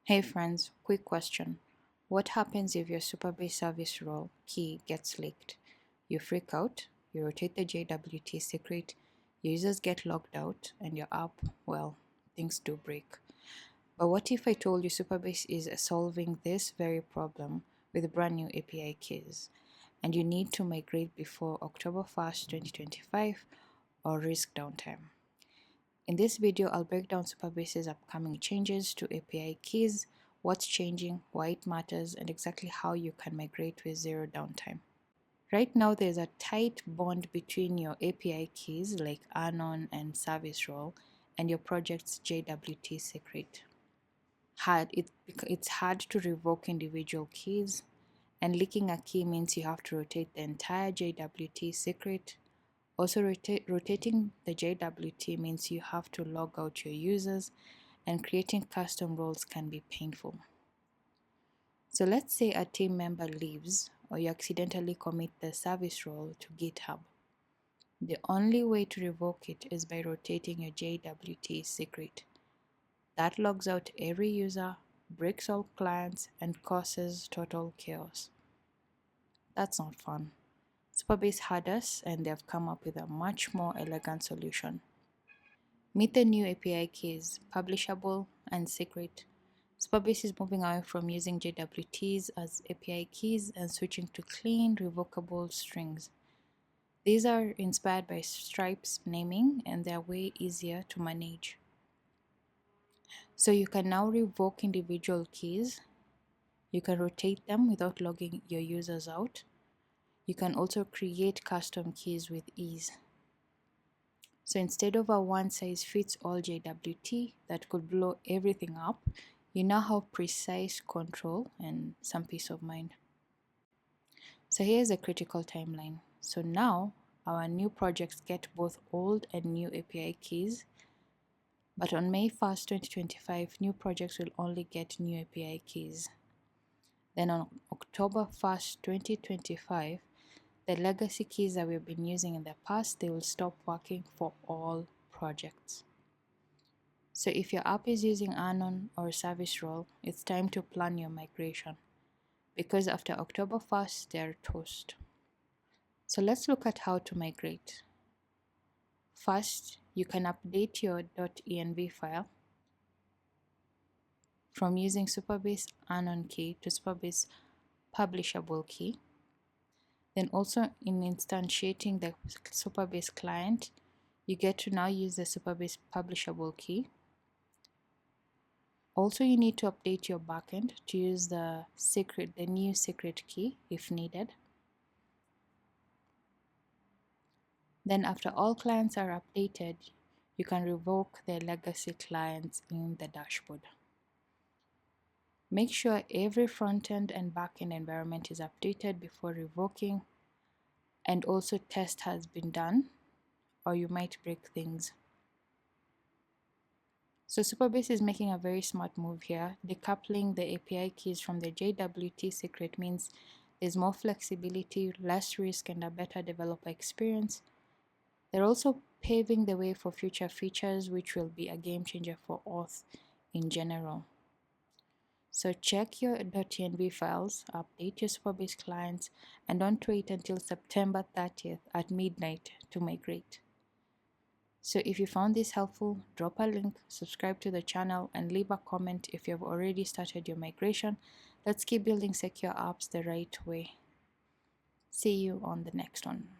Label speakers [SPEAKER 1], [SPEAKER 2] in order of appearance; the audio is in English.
[SPEAKER 1] Hey friends, quick question. What happens if your Supabase service role key gets leaked? You freak out, you rotate the JWT secret, users get logged out, and your app, well, things do break. But what if I told you Supabase is solving this very problem with brand new API keys, and you need to migrate before October 1st, 2025, or risk downtime? In this video, I'll break down Supabase's upcoming changes to API keys, what's changing, why it matters, and exactly how you can migrate with zero downtime. Right now, there's a tight bond between your API keys like anon and service role and your project's JWT secret. It's hard to revoke individual keys, and leaking a key means you have to rotate the entire JWT secret. Also, rotating the JWT means you have to log out your users, and creating custom roles can be painful. So let's say a team member leaves or you accidentally commit the service role to GitHub. The only way to revoke it is by rotating your JWT secret. That logs out every user, breaks all clients, and causes total chaos. That's not fun. Supabase had us, and they've come up with a much more elegant solution. Meet the new API keys, publishable and secret. Supabase is moving away from using JWTs as API keys and switching to clean, revocable strings. These are inspired by Stripe's naming and they're way easier to manage. So you can now revoke individual keys. You can rotate them without logging your users out. You can also create custom keys with ease. So instead of a one-size-fits-all JWT that could blow everything up, you now have precise control and some peace of mind. So here's a critical timeline. So now our new projects get both old and new API keys, but on May 1st, 2025, new projects will only get new API keys. Then on October 1st, 2025, the legacy keys that we've been using in the past, they will stop working for all projects. So if your app is using anon or service role, it's time to plan your migration because after October 1st, they're toast. So let's look at how to migrate. First, you can update your .env file from using Supabase anon key to Supabase publishable key. Then also in instantiating the Supabase client, you get to now use the Supabase publishable key. Also, you need to update your backend to use the new secret key if needed. Then after all clients are updated, you can revoke the legacy clients in the dashboard. Make sure every front-end and back-end environment is updated before revoking, and also test has been done, or you might break things. So Supabase is making a very smart move here. Decoupling the API keys from the JWT secret means there's more flexibility, less risk, and a better developer experience. They're also paving the way for future features, which will be a game changer for auth in general. So check your .env files, update your Supabase clients, and don't wait until September 30th at midnight to migrate. So if you found this helpful, drop a link, subscribe to the channel, and leave a comment if you've already started your migration. Let's keep building secure apps the right way. See you on the next one.